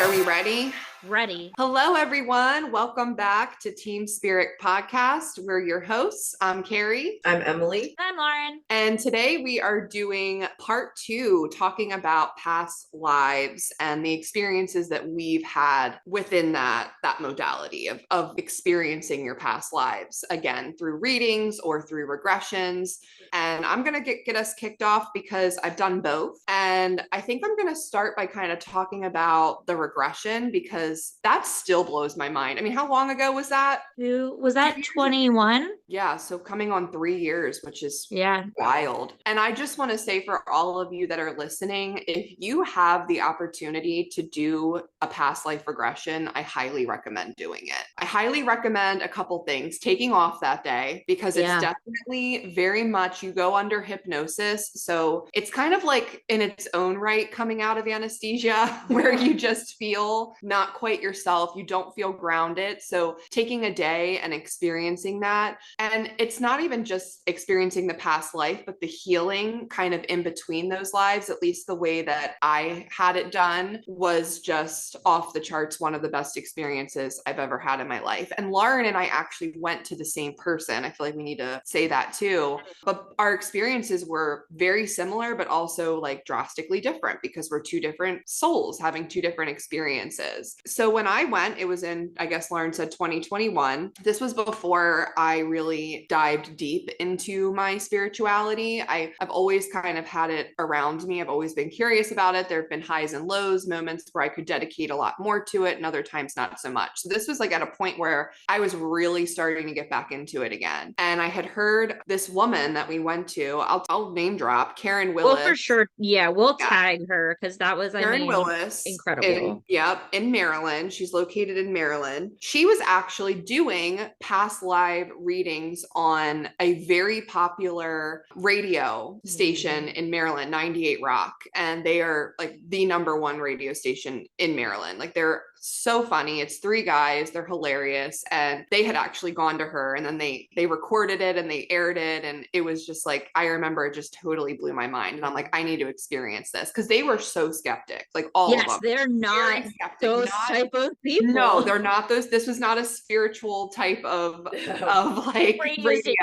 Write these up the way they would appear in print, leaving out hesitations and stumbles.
are we ready? Ready. Hello, everyone. Welcome back to Team Spirit Podcast. We're your hosts. I'm Carrie. I'm Emily. I'm Lauren. And today we are doing part 2, talking about past lives and the experiences that we've had within that modality of experiencing your past lives, again, through readings or through regressions. And I'm going to get us kicked off because I've done both. And I think I'm going to start by kind of talking about the regression because that still blows my mind. I mean, how long ago was that? Was that 21? Yeah, so coming on 3 years, which is Yeah, wild. And I just want to say for all of you that are listening, if you have the opportunity to do a past life regression, I highly recommend doing it. I highly recommend a couple things. Taking off that day, because it's definitely very much, you go under hypnosis. So it's kind of like in its own right coming out of anesthesia where you just feel not quite yourself. You don't feel grounded. So taking a day and experiencing that. And it's not even just experiencing the past life, but the healing kind of in between those lives, at least the way that I had it done, was just off the charts. One of the best experiences I've ever had in my life. And Lauren and I actually went to the same person. I feel like we need to say that too. But our experiences were very similar, but also like drastically different because we're two different souls having two different experiences. So when I went, it was in, I guess Lauren said 2021. This was before I really dived deep into my spirituality. I've always kind of had it around me. I've always been curious about it. There have been highs and lows, moments where I could dedicate a lot more to it and other times not so much. So this was like at a point where I was really starting to get back into it again. And I had heard this woman that we went to, I'll name drop, Karen Willis. Well, for sure. Yeah, we'll tag her because that was, Karen Willis, incredible. In Maryland. She's located in Maryland. She was actually doing past live readings on a very popular radio station in Maryland, 98 Rock. And they are like the number one radio station in Maryland. Like they're so funny. It's 3 guys. They're hilarious. And they had actually gone to her and then they recorded it and they aired it. And it was just like, I remember it just totally blew my mind. And I'm like, I need to experience this because they were so skeptic, like all of them. They're not those type of people. No, they're not those. This was not a spiritual type of like radio.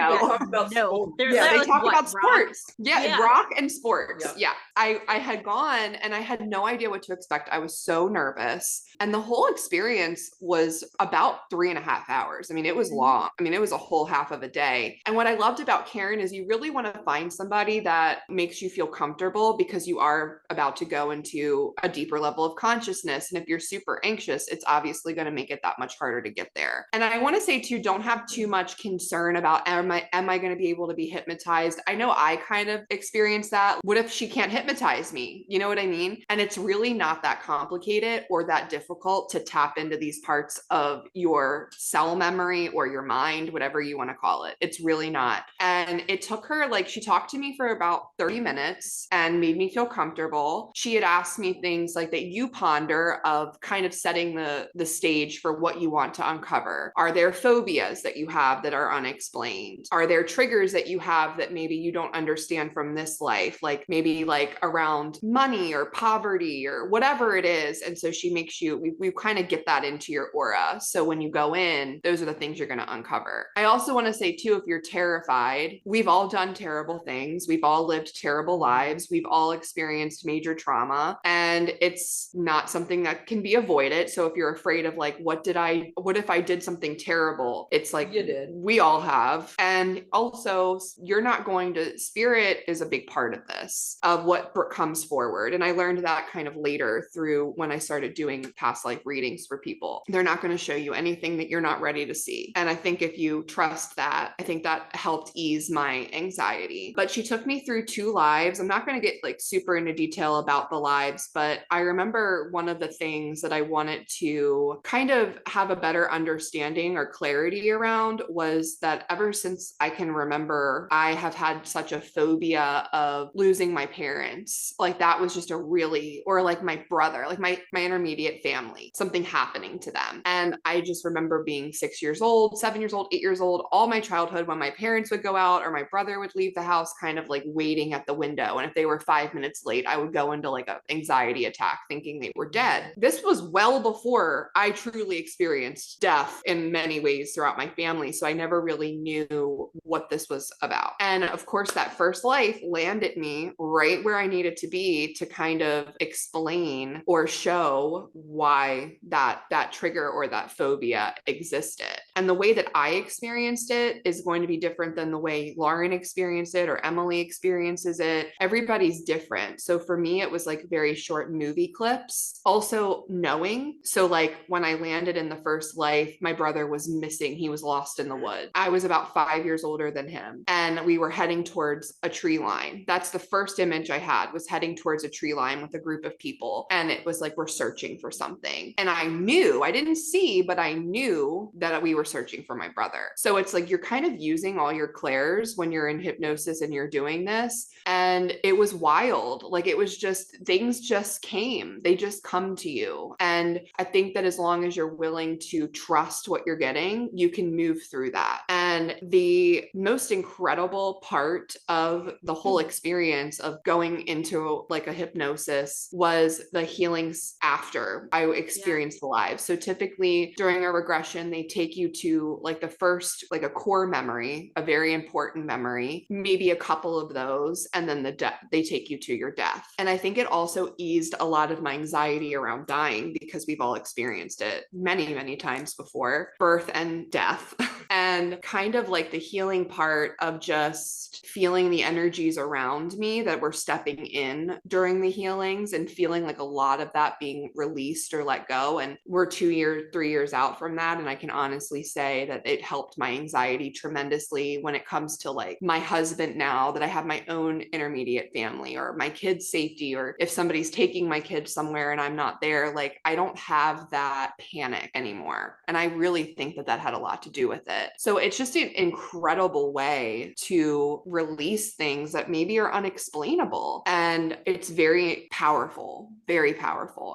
No, they talk about sports. Rock and sports. Yeah. I had gone and I had no idea what to expect. I was so nervous. And the whole experience was about 3.5 hours. I mean, it was long. I mean, it was a whole half of a day. And what I loved about Karen is you really want to find somebody that makes you feel comfortable because you are about to go into a deeper level of consciousness. And if you're super anxious, it's obviously going to make it that much harder to get there. And I want to say too, don't have too much concern about, am I going to be able to be hypnotized? I know I kind of experienced that. What if she can't hypnotize me? You know what I mean? And it's really not that complicated or that difficult to tap into these parts of your cell memory or your mind, whatever you want to call it. It's really not. And it took her, like, she talked to me for about 30 minutes and made me feel comfortable. She had asked me things like that you ponder of kind of setting the stage for what you want to uncover. Are there phobias that you have that are unexplained? Are there triggers that you have that maybe you don't understand from this life? Like maybe like around money or poverty or whatever it is. And so she makes you, we kind of get that into your aura. So when you go in, those are the things you're going to uncover. I also want to say too, if you're terrified, we've all done terrible things. We've all lived terrible lives. We've all experienced major trauma and it's not something that can be avoided. So if you're afraid of like, what if I did something terrible? It's like, you did. We all have. And also you're not going to, spirit is a big part of this, of what comes forward. And I learned that kind of later through when I started doing past life readings for people. They're not going to show you anything that you're not ready to see. And I think if you trust that, I think that helped ease my anxiety. But she took me through 2 lives. I'm not going to get like super into detail about the lives, but I remember one of the things that I wanted to kind of have a better understanding or clarity around was that ever since I can remember, I have had such a phobia of losing my parents. Like that was just a really, or like my brother, like my intermediate family. body, something happening to them. And I just remember being 6 years old, 7 years old, 8 years old, all my childhood, when my parents would go out or my brother would leave the house, kind of like waiting at the window. And if they were 5 minutes late, I would go into like an anxiety attack thinking they were dead. This was well before I truly experienced death in many ways throughout my family. So I never really knew what this was about. And of course, that first life landed me right where I needed to be to kind of explain or show why that trigger or that phobia existed. And the way that I experienced it is going to be different than the way Lauren experienced it or Emily experiences it. Everybody's different. So for me, it was like very short movie clips. Also knowing. So like when I landed in the first life, my brother was missing. He was lost in the woods. I was about 5 years older than him. And we were heading towards a tree line. That's the first image I had, was heading towards a tree line with a group of people. And it was like, we're searching for something. And I knew, I didn't see, but I knew that we were searching for my brother. So it's like, you're kind of using all your clairs when you're in hypnosis and you're doing this. And it was wild. Like, it was just, things just came. They just come to you. And I think that as long as you're willing to trust what you're getting, you can move through that. And the most incredible part of the whole experience of going into like a hypnosis was the healings after I experienced the live. So typically during a regression, they take you to like the first, like a core memory, a very important memory, maybe a couple of those, and then they take you to your death. And I think it also eased a lot of my anxiety around dying, because we've all experienced it many, many times before, birth and death. And kind of like the healing part of just feeling the energies around me that were stepping in during the healings, and feeling like a lot of that being released or let go. And we're 2 years, 3 years out from that. And I can honestly say that it helped my anxiety tremendously when it comes to like my husband, now that I have my own intermediate family, or my kids' safety, or if somebody's taking my kids somewhere and I'm not there, like I don't have that panic anymore. And I really think that that had a lot to do with it. So it's just an incredible way to release things that maybe are unexplainable. And it's very powerful,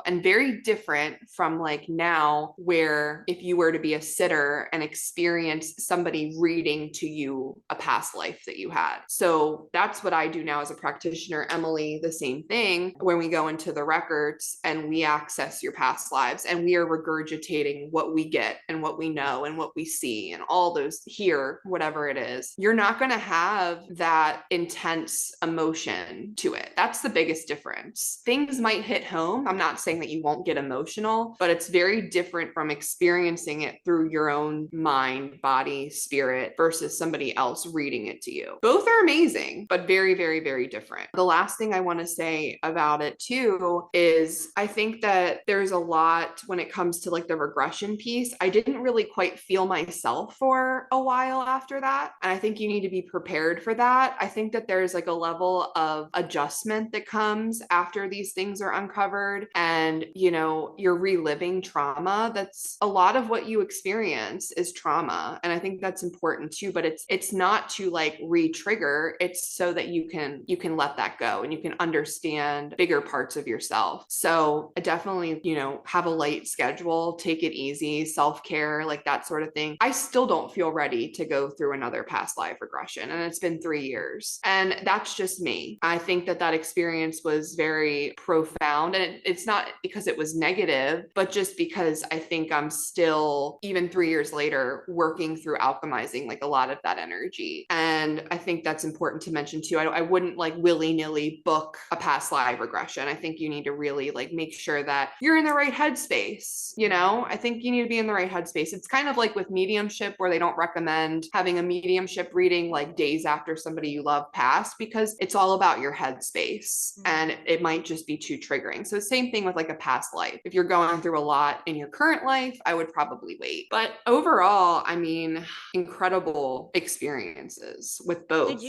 and very different from like now, where if you were to be a sitter and experience somebody reading to you a past life that you had. So that's what I do now as a practitioner. Emily, the same thing, when we go into the records and we access your past lives, and we are regurgitating what we get and what we know and what we see and all those here, whatever it is, you're not going to have that intense emotion to it. That's the biggest difference. Things might hit home. I'm not saying that you won't get emotional, but it's very different from experiencing it through your own mind, body, spirit, versus somebody else reading it to you. Both are amazing, but very, very, very different. The last thing I want to say about it too is I think that there's a lot when it comes to like the regression piece. I didn't really quite feel myself for a while after that. And I think you need to be prepared for that. I think that there's like a level of adjustment that comes after these things are uncovered, and you know, you're reliving trauma. That's a lot of what you experience is trauma. And I think that's important too, but it's not to like re-trigger. It's so that you can let that go and you can understand bigger parts of yourself. So I definitely, you know, have a light schedule, take it easy, self-care, like that sort of thing. I still don't feel ready to go through another past life regression, and it's been 3 years. And that's just me. I think that experience was very profound, and it's not because it was negative, but just because I think I'm still, even 3 years later, working through alchemizing like a lot of that energy. And I think that's important to mention too. I wouldn't like willy-nilly book a past life regression. I think you need to really like make sure that you're in the right headspace. You know, I think you need to be in the right headspace. It's kind of like with mediumship, where they don't recommend having a mediumship reading like days after somebody you love passed, because it's all about your headspace and it might just be too triggering. So same thing with like a past life. If you're going through a lot in your current life, I would probably wait. But overall, I mean, incredible experiences with both.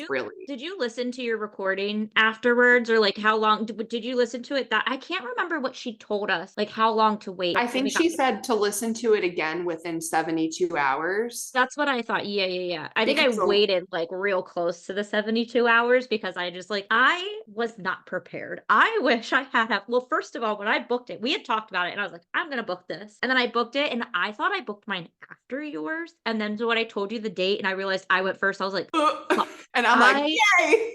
Did you listen to your recording afterwards, or like how long did you listen to it? That I can't remember what she told us, like how long to wait. I think she said to listen to it again within 72 hours. That's what I thought. thought, yeah. I think I waited like real close to the 72 hours because I just like, I was not prepared. I wish I had, well, first of all, when I booked it, we had talked about it and I was like, I'm going to book this. And then I booked it and I thought I booked mine after yours. And then so when I told you the date and I realized I went first, I was like, and I'm like, yay.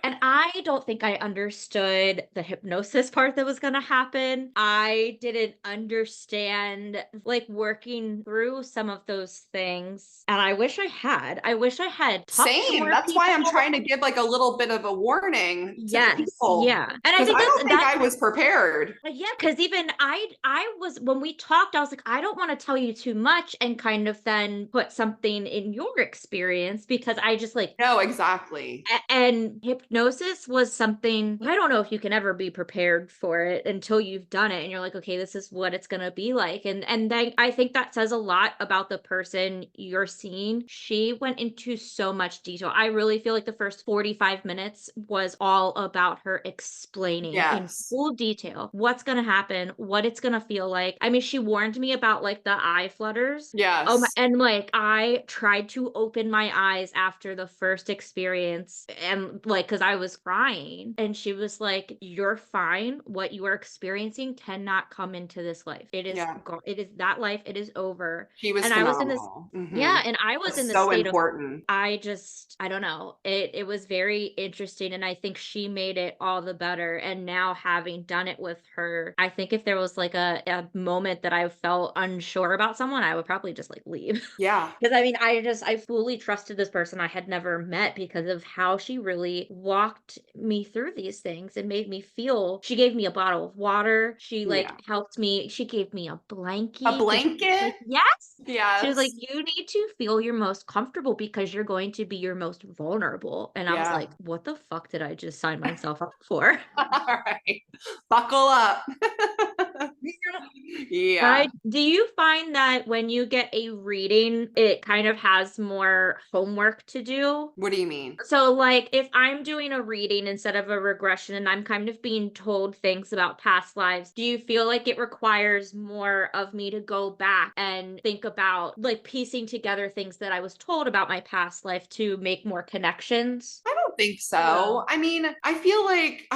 And I don't think I understood the hypnosis part that was going to happen. I didn't understand like working through some of those things. And I wish I had. I wish I had. Same. That's why I'm trying to give like a little bit of a warning to people. Yeah. And I think I don't think I was prepared. Yeah, because even I was, when we talked, I was like, I don't want to tell you too much and kind of then put something in your experience because I just like. No, exactly. And hypnosis was something, I don't know if you can ever be prepared for it until you've done it and you're like, okay, this is what it's going to be like. And then I think that says a lot about the person you're seeing. She went into so much detail. I really feel like the first 45 minutes was all about her explaining in full detail what's going to happen, what it's going to feel like. I mean, she warned me about like the eye flutters. Yes. And like I tried to open my eyes after the first experience and like, because I was crying and she was like, you're fine. What you are experiencing cannot come into this life. It is it is that life. It is over. She was and phenomenal. I was in this and I was in this so state important. I don't know. It was very interesting and I think she made it all the better. And now having done it with her, I think if there was like a moment that I felt unsure about someone, I would probably just like leave. Yeah. Because I mean, I fully trusted this person I had never met because of how she really walked me through these things and made me feel. She gave me a bottle of water. She like helped me. She gave me a blanket. A blanket? Like, yes. Yes. She was like, you need to feel your most comfortable because you're going to be your most vulnerable. And I was like, what the fuck did I just sign myself up for? All right. Buckle up. Right? Do you find that when you get a reading, it kind of has more homework to do? What do you mean? So, like, if I'm doing a reading instead of a regression and I'm kind of being told things about past lives, do you feel like it requires more of me to go back and think about, like, piecing together things that I was told about my past life to make more connections? I don't think so. I mean, I feel like,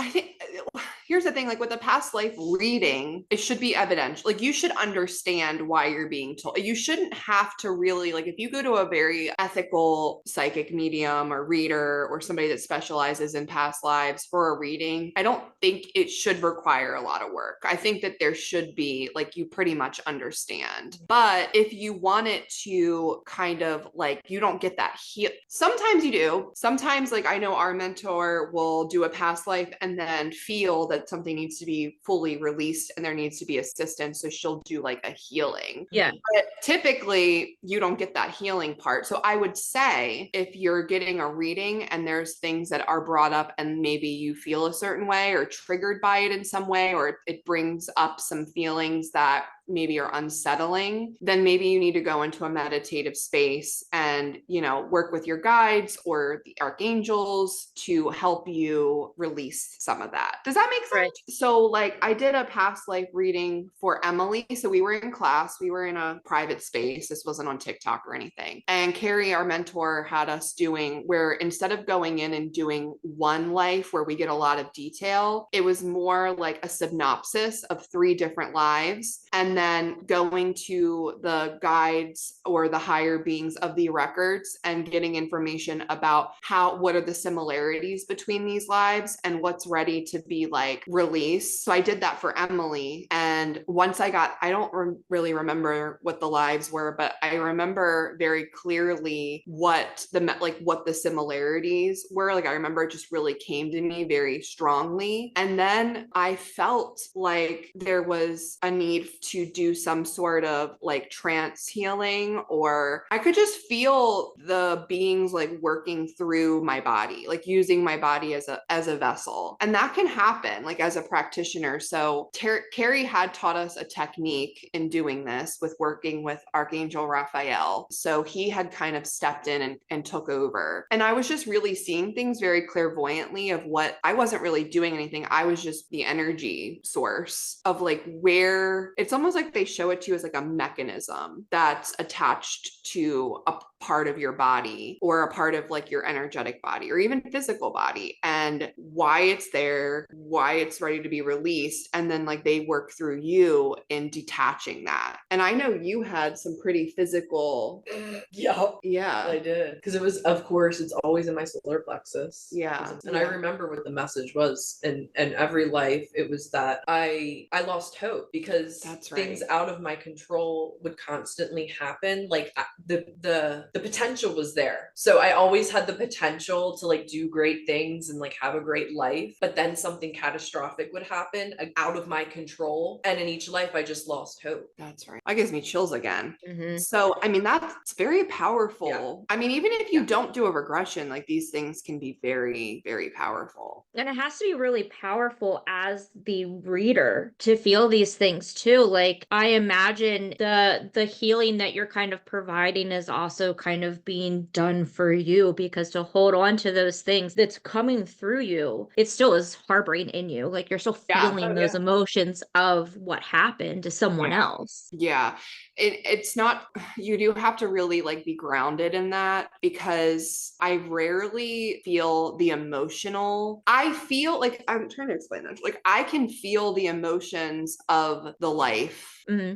here's the thing, like with a past life reading, it should be evidential. Like you should understand why you're being told. You shouldn't have to really, like if you go to a very ethical psychic medium or reader or somebody that specializes in past lives for a reading, I don't think it should require a lot of work. I think that there should be like, you pretty much understand. But if you want it to kind of like, you don't get that sometimes you do. Sometimes like I know our mentor will do a past life and then feel that something needs to be fully released and there needs to be assistance. So she'll do like a healing. Yeah. But typically you don't get that healing part. So I would say if you're getting a reading and there's things that are brought up and maybe you feel a certain way or triggered by it in some way, or it brings up some feelings that maybe are unsettling, then maybe you need to go into a meditative space and, you know, work with your guides or the archangels to help you release some of that. Does that make sense? Right. So like I did a past life reading for Emily. So we were in class, we were in a private space. This wasn't on TikTok or anything. And Carrie, our mentor, had us doing where instead of going in and doing one life where we get a lot of detail, it was more like a synopsis of 3 different lives. And then going to the guides or the higher beings of the records and getting information about what are the similarities between these lives and what's ready to be like released. So I did that for Emily. And once I don't really remember what the lives were, but I remember very clearly what the similarities were. Like I remember it just really came to me very strongly. And then I felt like there was a need to do some sort of like trance healing, or I could just feel the beings like working through my body, like using my body as a vessel. And that can happen like as a practitioner. So Carrie had dad taught us a technique in doing this with working with Archangel Raphael. So he had kind of stepped in and took over. And I was just really seeing things very clairvoyantly of what I wasn't really doing anything. I was just the energy source of like where it's almost like they show it to you as like a mechanism that's attached to a part of your body or a part of like your energetic body or even physical body, and why it's there, why it's ready to be released. And then like they work through you in detaching that. And I know you had some pretty physical. Yeah, I did, because it was, of course, it's always in my solar plexus. Yeah. And I remember what the message was, and every life it was that I lost hope because things out of my control would constantly happen. Like the potential was there, so I always had the potential to like do great things and like have a great life, but then something catastrophic would happen out of my control, and in each life I just lost hope. That's right. That gives me chills again. So I mean, that's very powerful. I mean, even if you don't do a regression, like these things can be very, very powerful. And it has to be really powerful as the reader to feel these things too. Like I imagine the healing that you're kind of providing is also kind of being done for you, because to hold on to those things that's coming through you, it still is harboring in you. Like you're still feeling those emotions of what happened to someone else. Yeah. It's not, you do have to really like be grounded in that, because I rarely feel the emotional. I feel like, I'm trying to explain this. Like I can feel the emotions of the life,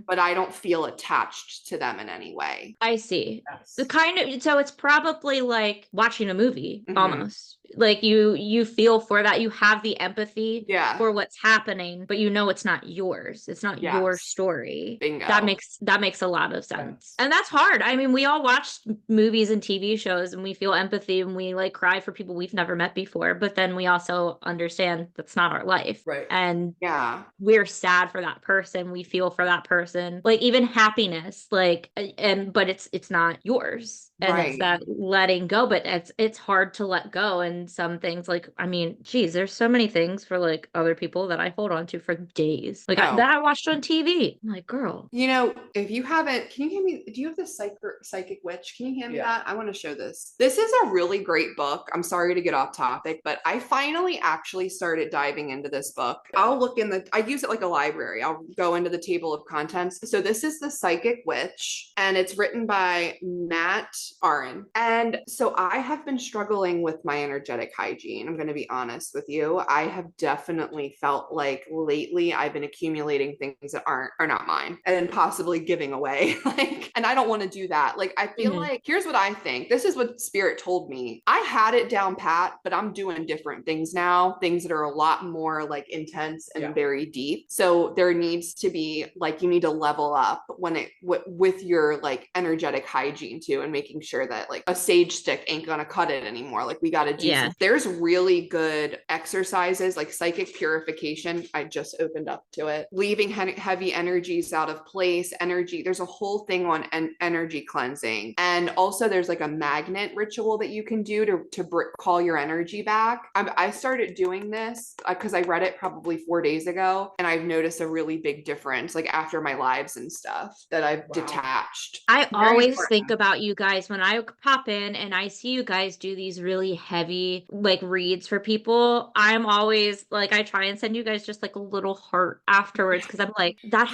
but I don't feel attached to them in any way. I see. The kind of, so it's probably like watching a movie almost. Like you feel for that. You have the empathy for what's happening, but you know it's not yours. It's not your story. Bingo. That makes a lot of sense. And that's hard. I mean, we all watch movies and TV shows and we feel empathy and we like cry for people we've never met before, but then we also understand that's not our life. Right. And we're sad for that person. We feel for that person. Like even happiness, like, but it's not yours. And it's that letting go, but it's hard to let go. And some things, like, I mean, geez, there's so many things for like other people that I hold on to for days. Like that I watched on TV. I'm like, girl. You know, if you haven't, can you hand me, do you have the Psychic Witch? Can you hand me that? I want to show this. This is a really great book. I'm sorry to get off topic, but I finally actually started diving into this book. I'll look I use it like a library. I'll go into the table of contents. So this is the Psychic Witch, and it's written by Matt Aron. And so I have been struggling with my energetic hygiene. I'm going to be honest with you. I have definitely felt like lately I've been accumulating things that are not mine and possibly giving away. Like, and I don't want to do that. Like, I feel like, here's what I think. This is what Spirit told me. I had it down pat, but I'm doing different things now, things that are a lot more like intense and very deep. So there needs to be like, you need to level up with your like energetic hygiene too, and making sure that like a sage stick ain't gonna cut it anymore. Like we got to do there's really good exercises like psychic purification. I just opened up to it, leaving heavy energies out of place. There's a whole thing on energy cleansing, and also there's like a magnet ritual that you can do to call your energy back. I started doing this because I read it probably 4 days ago, and I've noticed a really big difference like after my lives and stuff that I've detached. I always think about you guys when I pop in and I see you guys do these really heavy like reads for people. I'm always like, I try and send you guys just like a little heart afterwards, because I'm like, that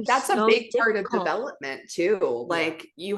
that's a big part of development too. Like you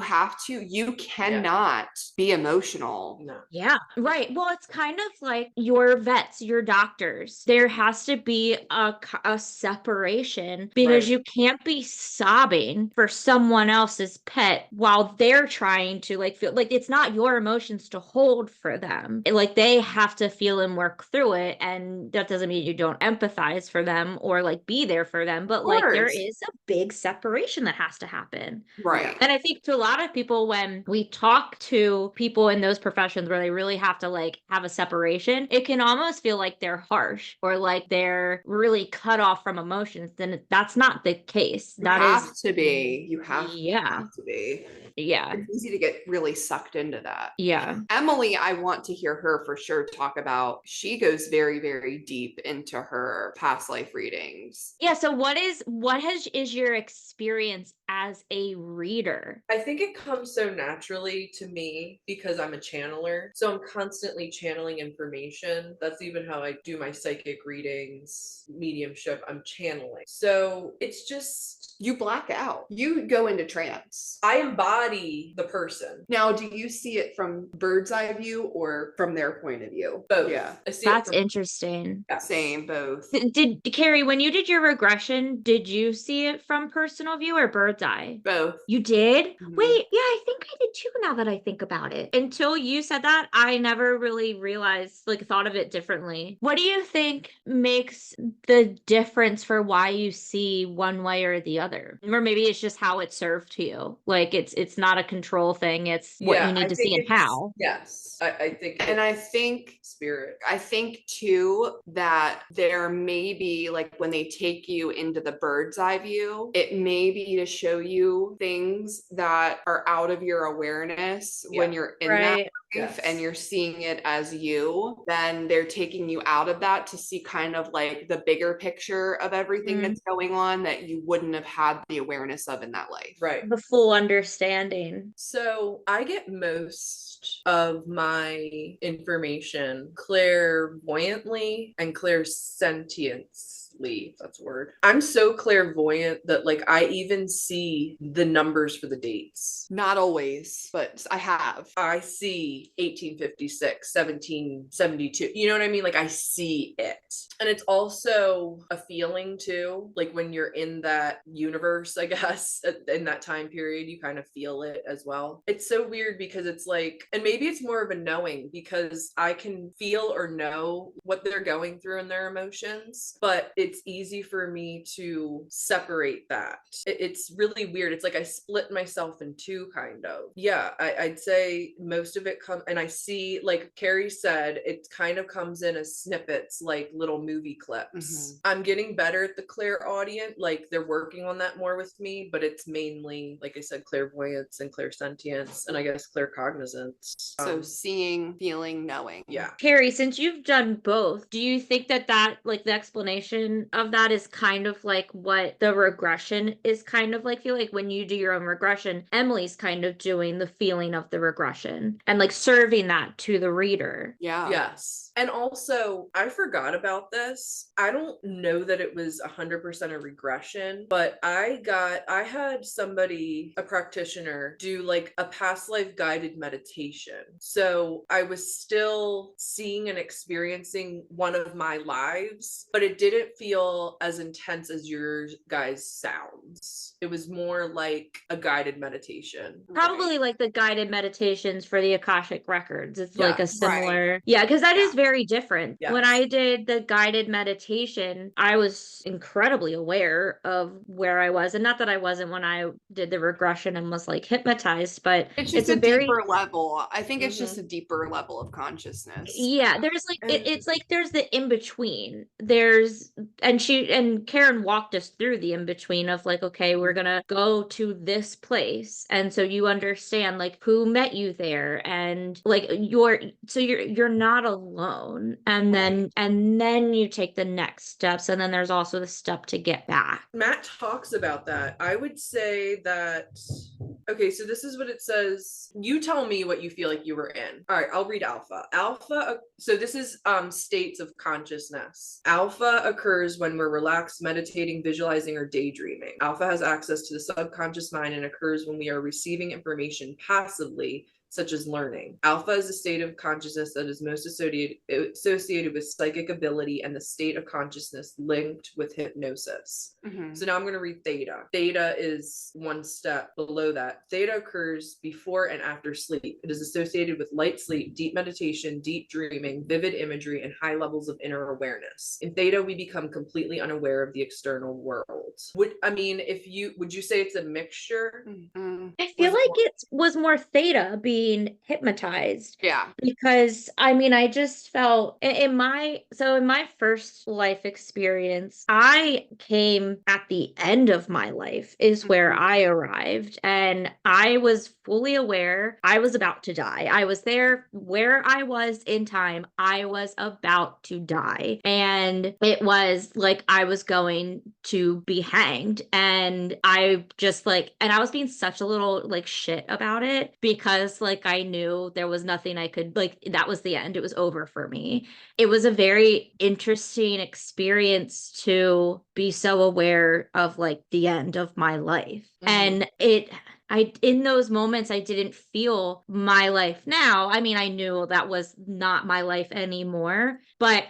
cannot be emotional. No. Yeah, right. Well, it's kind of like your vets, your doctors. There has to be a separation, because you can't be sobbing for someone else's pet while they're trying to like feel like it's not your emotions to hold for them. Like they have to feel and work through it. And that doesn't mean you don't empathize for them or like be there for them, but like there is a big separation that has to happen. Right. And I think to a lot of people, when we talk to people in those professions where they really have to like have a separation, it can almost feel like they're harsh or like they're really cut off from emotions. Then that's not the case. space. You have to be. You have to be. Yeah. It's easy to get really sucked into that. Yeah. Emily, I want to hear her for sure talk about, she goes very, very deep into her past life readings. Yeah. So what is your experience as a reader? I think it comes so naturally to me because I'm a channeler. So I'm constantly channeling information. That's even how I do my psychic readings, mediumship. I'm channeling. So it's just, you black out. You go into trance. I embody the person. Now, do you see it from bird's eye view or from their point of view? Both. Yeah. That's interesting. Yes. Same, both. Did Carrie, when you did your regression, did you see it from personal view or bird's eye? Both. You did? Mm-hmm. Wait, yeah, I think I did too now that I think about it. Until you said that, I never really realized, thought of it differently. What do you think makes the difference for why you see one way or the other? Or maybe it's just how it's served to you. It's not a control thing. It's what you need to see and how. Yes. I think. And I think spirit. I think too that there may be, when they take you into the bird's eye view, it may be to show you things that are out of your awareness when you're in that life and you're seeing it as you. Then they're taking you out of that to see kind of the bigger picture of everything that's going on that you wouldn't have had the awareness of in that life. Right. The full understanding. So I get most of my information clairvoyantly and clairsentience. That's a word. I'm so clairvoyant that I even see the numbers for the dates. Not always, but I have. I see 1856, 1772. You know what I mean? I see it. And it's also a feeling too. When you're in that universe, I guess, in that time period, you kind of feel it as well. It's so weird because it's and maybe it's more of a knowing because I can feel or know what they're going through in their emotions, but it's easy for me to separate that. It's really weird. It's I split myself in two, kind of. Yeah, I'd say most of it comes, and I see, Carrie said, it kind of comes in as snippets, little movie clips. Mm-hmm. I'm getting better at the clairaudient. They're working on that more with me, but it's mainly, like I said, clairvoyance and clairsentience, and I guess claircognizance. So seeing, feeling, knowing. Yeah. Carrie, since you've done both, do you think that the explanation of that is kind of what the regression is kind of feel when you do your own regression, Emily's kind of doing the feeling of the regression and serving that to the reader. Yeah. Yes. And also, I forgot about this. I don't know that it was 100% a regression, but I had somebody, a practitioner, do a past life guided meditation. So I was still seeing and experiencing one of my lives, but it didn't feel as intense as your guys' sounds. It was more like a guided meditation. Probably the guided meditations for the Akashic records. It's a similar, because that is very different. Yes. When I did the guided meditation, I was incredibly aware of where I was, and not that I wasn't when I did the regression and was hypnotized, but it's just a deeper level. I think it's just a deeper level of consciousness. Yeah, there's it's there's the in between. And Karen walked us through the in between of okay, we're gonna go to this place, and so you understand who met you there, and you're not alone, and then you take the next steps, and then there's also the step to get back. Matt talks about that. I would say that, okay, so this is what it says. You tell me what you feel like you were in. All right, I'll read alpha. So this is states of consciousness. Alpha occurs when we're relaxed, meditating, visualizing, or daydreaming. Alpha has access to the subconscious mind and occurs when we are receiving information passively, such as learning. Alpha is a state of consciousness that is most associated with psychic ability and the state of consciousness linked with hypnosis. Mm-hmm. So now I'm going to read theta. Theta is one step below that. Theta occurs before and after sleep. It is associated with light sleep, deep meditation, deep dreaming, vivid imagery, and high levels of inner awareness. In theta, we become completely unaware of the external world. Would you say it's a mixture? Mm-hmm. I feel think it was more theta being hypnotized. Yeah. Because I mean, I just felt in my first life experience, I came at the end of my life is where I arrived, and I was fully aware I was about to die. I was there where I was in time. I was about to die. And it was like I was going to be hanged. And I just like, and I was being such a little like shit about it because like I knew there was nothing I could, like, that was the end. It was over for me. It was a very interesting experience to be so aware of like the end of my life. And in those moments, I didn't feel my life now. I mean, I knew that was not my life anymore. But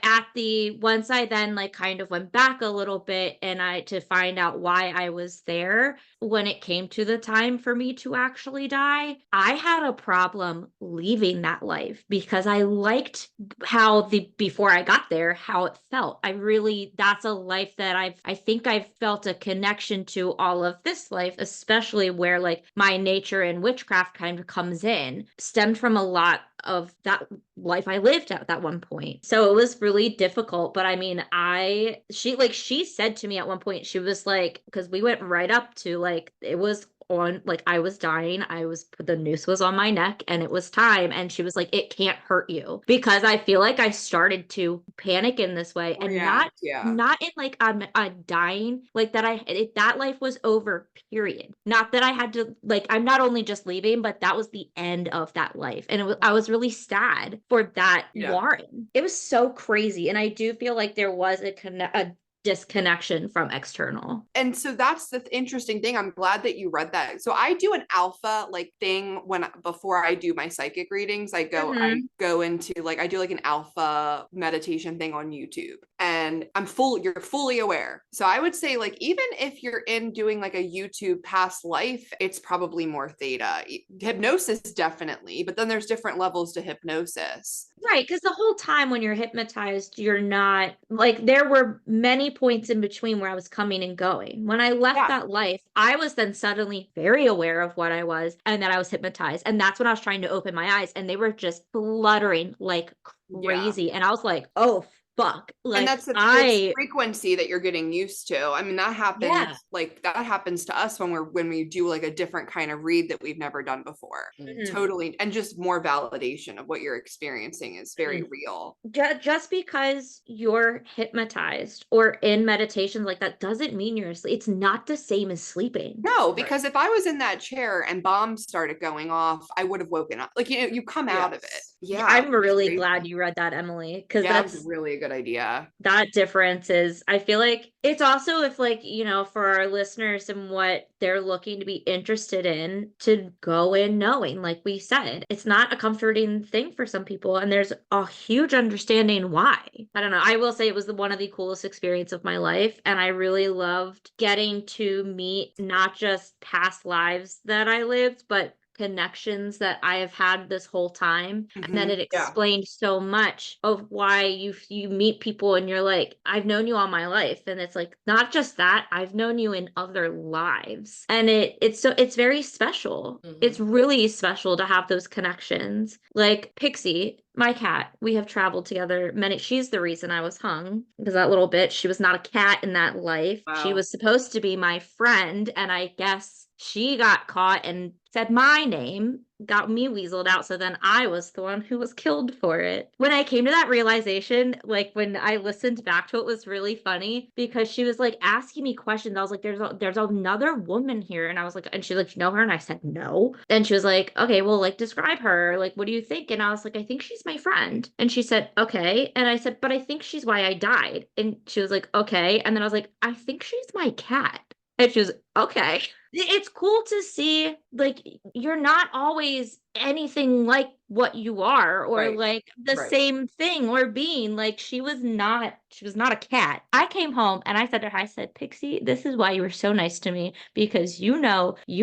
once I then like kind of went back a little bit and to find out why I was there, when it came to the time for me to actually die, I had a problem leaving that life because I liked how before I got there, how it felt. That's a life that I think I've felt a connection to all of this life, especially where like my nature in witchcraft kind of comes in, stemmed from a lot of that life I lived at that one point. So it was really difficult. But I mean, she said to me at one point, she was like, because we went right up to like, it was on, like I was dying. The noose was on my neck and it was time. And she was like, it can't hurt you, because I feel like I started to panic in this way and not in like I'm dying, like that life was over, period. Not that I had to, like, I'm not only just leaving, but that was the end of that life. And I was really sad for that Warren. It was so crazy. And I do feel like there was a disconnection from external. And so that's the interesting thing. I'm glad that you read that. So I do an alpha like thing before I do my psychic readings. I go into like, I do like an alpha meditation thing on YouTube, and you're fully aware. So I would say like, even if you're in doing like a YouTube past life, it's probably more theta. Hypnosis definitely, but then there's different levels to hypnosis. Right, because the whole time when you're hypnotized, you're not, like, there were many points in between where I was coming and going. When I left that life, I was then suddenly very aware of what I was and that I was hypnotized. And that's when I was trying to open my eyes, and they were just fluttering like crazy. Yeah. And I was like, oh, fuck. Like, and that's the frequency that you're getting used to. I mean, that happens like that happens to us when we do like a different kind of read that we've never done before. Totally. And just more validation of what you're experiencing is very real. Just because you're hypnotized or in meditation like that doesn't mean you're asleep. It's not the same as sleeping. No, because if I was in that chair and bombs started going off, I would have woken up. Like, you come out of it. Yeah. I'm really glad you read that, Emily, because that's really a good idea. That difference is, I feel like it's also, if like, for our listeners and what they're looking to be interested in, to go in knowing, like we said, it's not a comforting thing for some people. And there's a huge understanding why. I don't know. I will say it was one of the coolest experiences of my life. And I really loved getting to meet not just past lives that I lived, but connections that I have had this whole time. And then it explained so much of why you meet people and you're like, I've known you all my life. And it's like, not just that, I've known you in other lives. And it's very special. It's really special to have those connections. Like Pixie, my cat, we have traveled together she's the reason I was hung, because that little bitch, she was not a cat in that life. Wow. She was supposed to be my friend, and I guess she got caught and said my name, got me weaseled out, so then I was the one who was killed for it. When I came to that realization, like when I listened back to it, was really funny, because she was like asking me questions. I was like, there's another woman here, and I was like, and she's like, you know her? And I said no. And she was like, okay, well, like, describe her, like, what do you think? And I was like, I think she's my friend. And she said, okay. And I said, but I think she's why I died. And she was like, okay. And then I was like, I think she's my cat. And she was okay. It's cool to see, like, you're not always anything like what you are, or Right. like the Right. same thing or being. Like she was not a cat. I came home and I said to her, I said, Pixie, this is why you were so nice to me, because you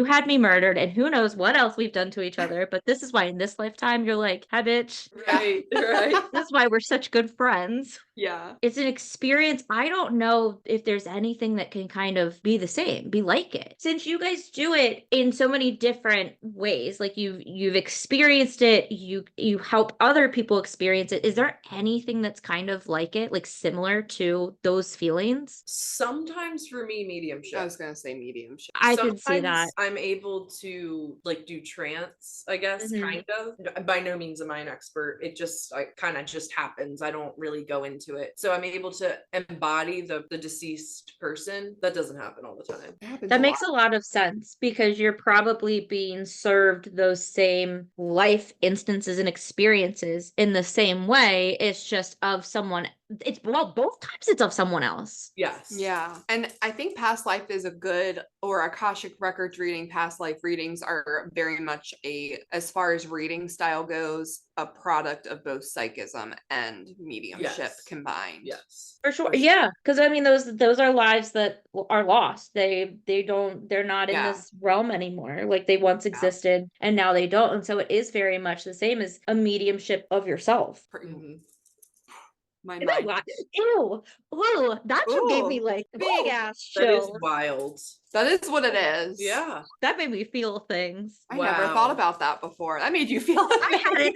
had me murdered and who knows what else we've done to each other, but this is why in this lifetime you're like, hi bitch. Right. Right. That's why we're such good friends. Yeah. It's an experience. I don't know if there's anything that can kind of be the same, be like it. Since you guys do it in so many different ways, like you've experienced it, you help other people experience it. Is there anything that's kind of like it, like similar to those feelings? Sometimes for me, mediumship. I was gonna say mediumship. I could see that. I'm able to like do trance, I guess, kind of. By no means am I an expert. It just kind of just happens. I don't really go into it. So I'm able to embody the deceased person. That doesn't happen all the time. That makes a lot of sense, because you're probably being served those same life instances and experiences in the same way. It's just of someone. It's both times it's of someone else. Yes. Yeah. And I think past life is a good, or Akashic records reading, past life readings are very much as far as reading style goes, a product of both psychism and mediumship combined. Yes. For sure. Yeah. Because I mean, those are lives that are lost. They're not in this realm anymore. Like they once existed and now they don't. And so it is very much the same as a mediumship of yourself. Mm-hmm. My mind. Ew. That just gave me like big ass chills. That is wild. That is what it is. Yeah. That made me feel things. I never thought about that before. That made you feel I hadn't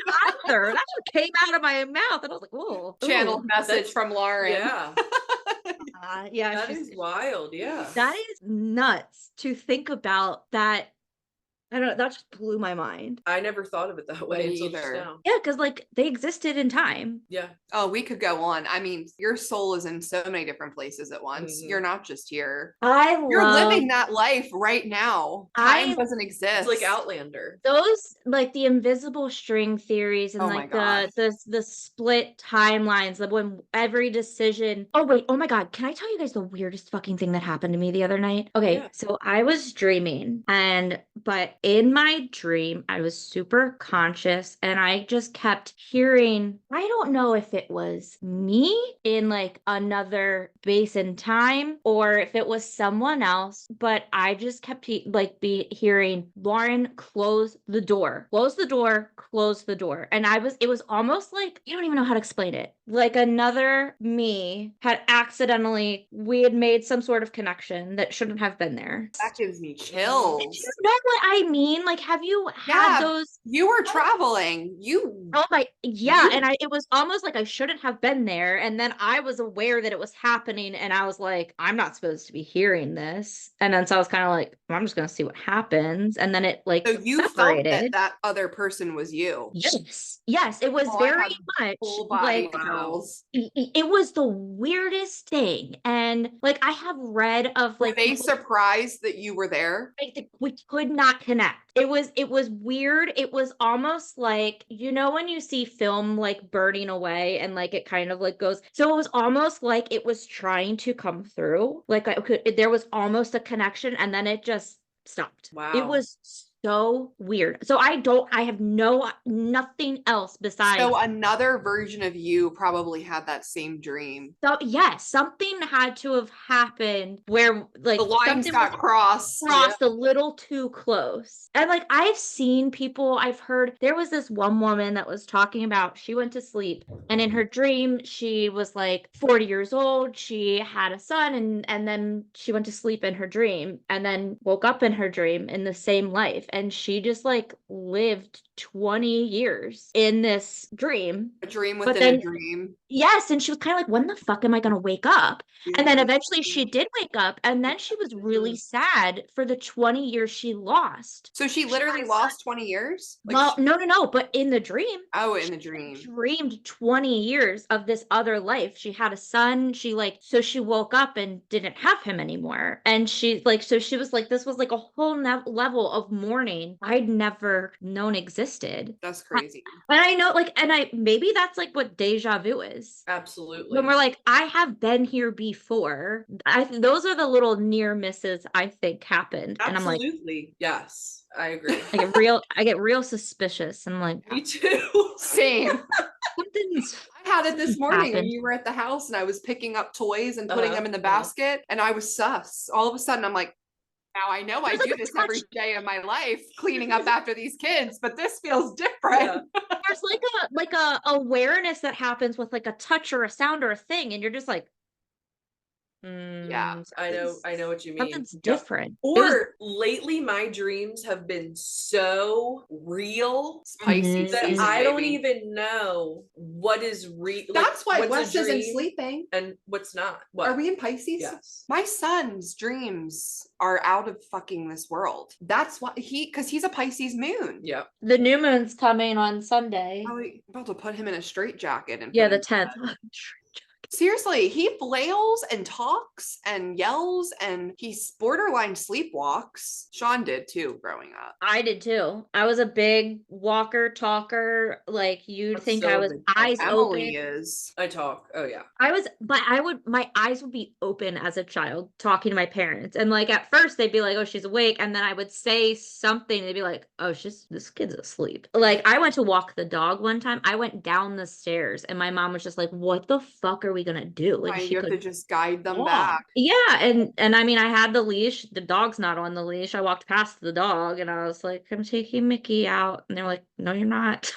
either. That's what came out of my mouth. And I was like, whoa. Channeled message from Lauren. Yeah. Yeah. That is wild. Yeah. That is nuts to think about that. I don't know, that just blew my mind. I never thought of it that way until just now. Yeah, because like they existed in time. Yeah. Oh, we could go on. I mean, your soul is in so many different places at once. You're not just here. You're living that life right now. Time doesn't exist. It's like Outlander. Those like the invisible string theories and like the split timelines of when every decision. Oh wait, oh my God. Can I tell you guys the weirdest fucking thing that happened to me the other night? Okay, so I was dreaming but in my dream, I was super conscious and I just kept hearing, I don't know if it was me in like another base in time or if it was someone else, but I just kept hearing, Lauren, close the door, close the door, close the door. And it was almost like, I don't even know how to explain it. Like another me we had made some sort of connection that shouldn't have been there. That gives me chills. Do you know what I mean? Like, have you had those? You were traveling. It was almost like I shouldn't have been there. And then I was aware that it was happening. And I was like, I'm not supposed to be hearing this. And then so I was kind of like, well, I'm just going to see what happens. And then it like, so you separated. felt that other person was you. Yes. It was very much like, it was the weirdest thing. And like, I have read of like, were they surprised that you were there? We could not connect. It was weird. It was almost like, you know, when you see film like burning away and like it kind of like goes. So it was almost like it was trying to come through. Like there was almost a connection and then it just stopped. Wow. It was so weird. So I have nothing else besides. So another version of you probably had that same dream. So yes, something had to have happened where like the lines got crossed a little too close. And like I've seen people, I've heard there was this one woman that was talking about she went to sleep and in her dream she was like 40 years old. She had a son and then she went to sleep in her dream and then woke up in her dream in the same life. And she just like lived 20 years in this dream. A dream within a dream. Yes. And she was kind of like, when the fuck am I going to wake up? And then eventually she did wake up. And then she was really sad for the 20 years she lost. So she literally lost 20 years? Like no. But in the dream. Oh, in the dream. She dreamed 20 years of this other life. She had a son. So she woke up and didn't have him anymore. And she was like, this was like a whole level of mourning I'd never known existed. That's crazy. And I know maybe that's like what deja vu is. Absolutely. When we're like, I have been here before. Those are the little near misses I think happened. Absolutely. And I'm like, yes. I agree. I get real suspicious. I'm like, me too. Same. I had it this morning when happened. you were at the house and I was picking up toys and putting them in the basket and I was sus. All of a sudden I'm like, now I know I do this every day of my life, cleaning up after these kids, but this feels different. Yeah. There's like a awareness that happens with like a touch or a sound or a thing, and you're just like, yeah, I know what you mean. Something's different. Or lately my dreams have been so real, Pisces that season, I don't even know what is real. That's why Wes isn't sleeping and what's not. What? Are we in Pisces? Yes. My son's dreams are out of fucking this world. That's why because he's a Pisces moon. Yep. The new moon's coming on Sunday. I'm about to put him in a straitjacket and the 10th. Seriously, he flails and talks and yells and he's borderline sleepwalks. Sean did too growing up. I did too. I was a big walker, talker. Like you'd think I was eyes Emily open. is. I talk. Oh yeah. My eyes would be open as a child talking to my parents. And like at first they'd be like, oh, she's awake. And then I would say something. They'd be like, oh, this kid's asleep. Like I went to walk the dog one time. I went down the stairs and my mom was just like, what the fuck are we gonna do? Like you have to just guide them back. Yeah, and I mean I had the leash. The dog's not on the leash. I walked past the dog and I was like, I'm taking Mickey out. And they're like, no, you're not.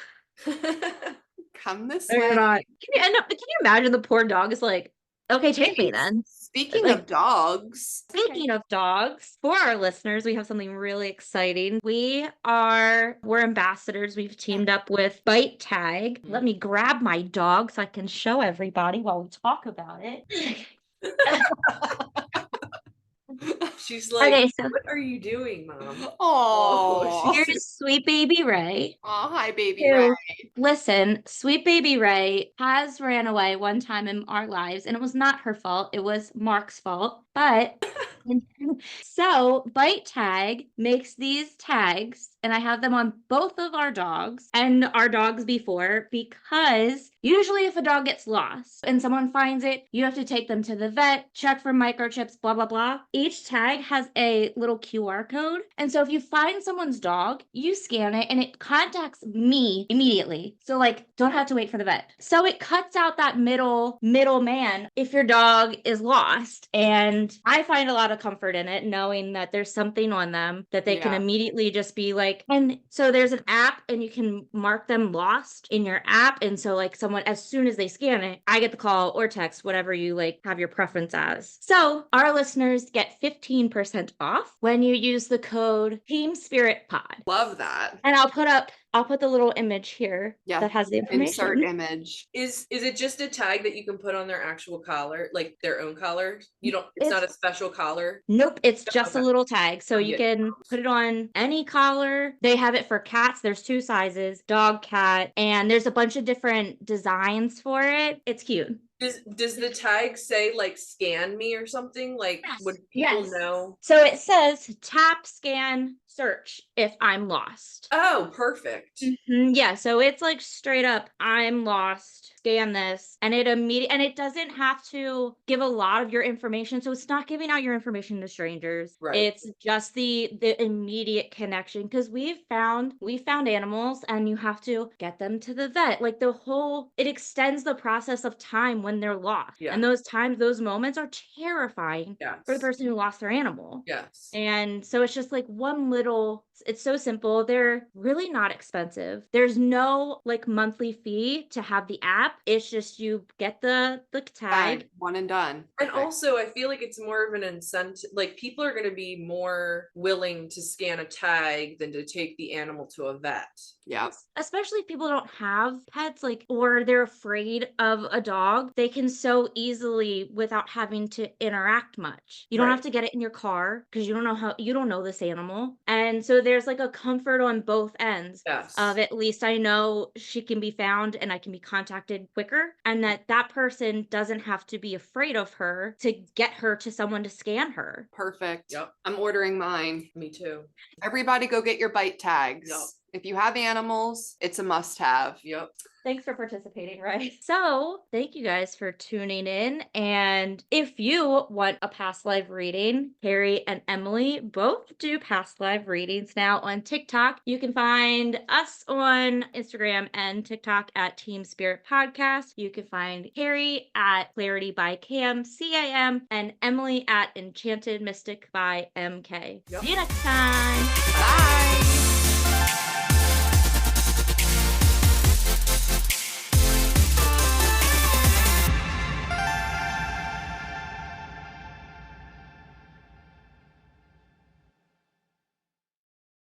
Come this no, way. You're not. Can you imagine the poor dog is like, okay, take me then. Speaking of dogs. Speaking of dogs, for our listeners, we have something really exciting. We're ambassadors. We've teamed up with ByteTag. Let me grab my dog so I can show everybody while we talk about it. She's like, okay, so, what are you doing, Mom? Oh, here's sweet baby Ray. Oh, hi, baby Ray. Listen, sweet baby Ray has ran away one time in our lives, and it was not her fault. It was Mark's fault. But so ByteTag makes these tags, and I have them on both of our dogs and our dogs before, because usually if a dog gets lost and someone finds it, you have to take them to the vet, check for microchips, blah, blah, blah. Each tag has a little QR code. And so if you find someone's dog, you scan it and it contacts me immediately. So like, don't have to wait for the vet. So it cuts out that middleman if your dog is lost. And I find a lot of comfort in it, knowing that there's something on them that they can immediately just be like, and so there's an app and you can mark them lost in your app. And so like someone, as soon as they scan it, I get the call or text, whatever you like have your preference as. So our listeners get 15% off when you use the code Team Spirit Pod. Love that. And I'll put the little image here that has the information. Insert image. Is it just a tag that you can put on their actual collar, like their own collar? It's not a special collar? Nope, it's just a little tag. So you can put it on any collar. They have it for cats. There's 2 sizes, dog, cat, and there's a bunch of different designs for it. It's cute. Does the tag say like scan me or something? Like would people know? So it says tap, scan, search if I'm lost. Oh, perfect. Yeah, so it's like straight up, I'm lost, scan this, and it doesn't have to give a lot of your information. So it's not giving out your information to strangers. Right. It's just the immediate connection, because we found animals and you have to get them to the vet. Like it extends the process of time when they're lost. Yeah. And those moments are terrifying for the person who lost their animal. Yes. And so it's just like it's so simple. They're really not expensive. There's no like monthly fee to have the app. It's just you get the tag. One and done. And also I feel like it's more of an incentive. Like people are going to be more willing to scan a tag than to take the animal to a vet. Yeah. Especially if people don't have pets, or they're afraid of a dog, they can so easily, without having to interact much. You don't have to get it in your car because you don't know this animal. And so there's like a comfort on both ends of, at least I know she can be found and I can be contacted quicker, and that person doesn't have to be afraid of her to get her to someone to scan her. Perfect. Yep. I'm ordering mine. Me too. Everybody go get your ByteTags. Yep. If you have animals, it's a must-have. Yep. Thanks for participating, right? So thank you guys for tuning in. And if you want a past life reading, Carrie and Emily both do past life readings now on TikTok. You can find us on Instagram and TikTok at Team Spirit Podcast. You can find Carrie at Clarity by Cam, CAM, and Emily at Enchanted Mystic by MK. Yep. See you next time. Bye.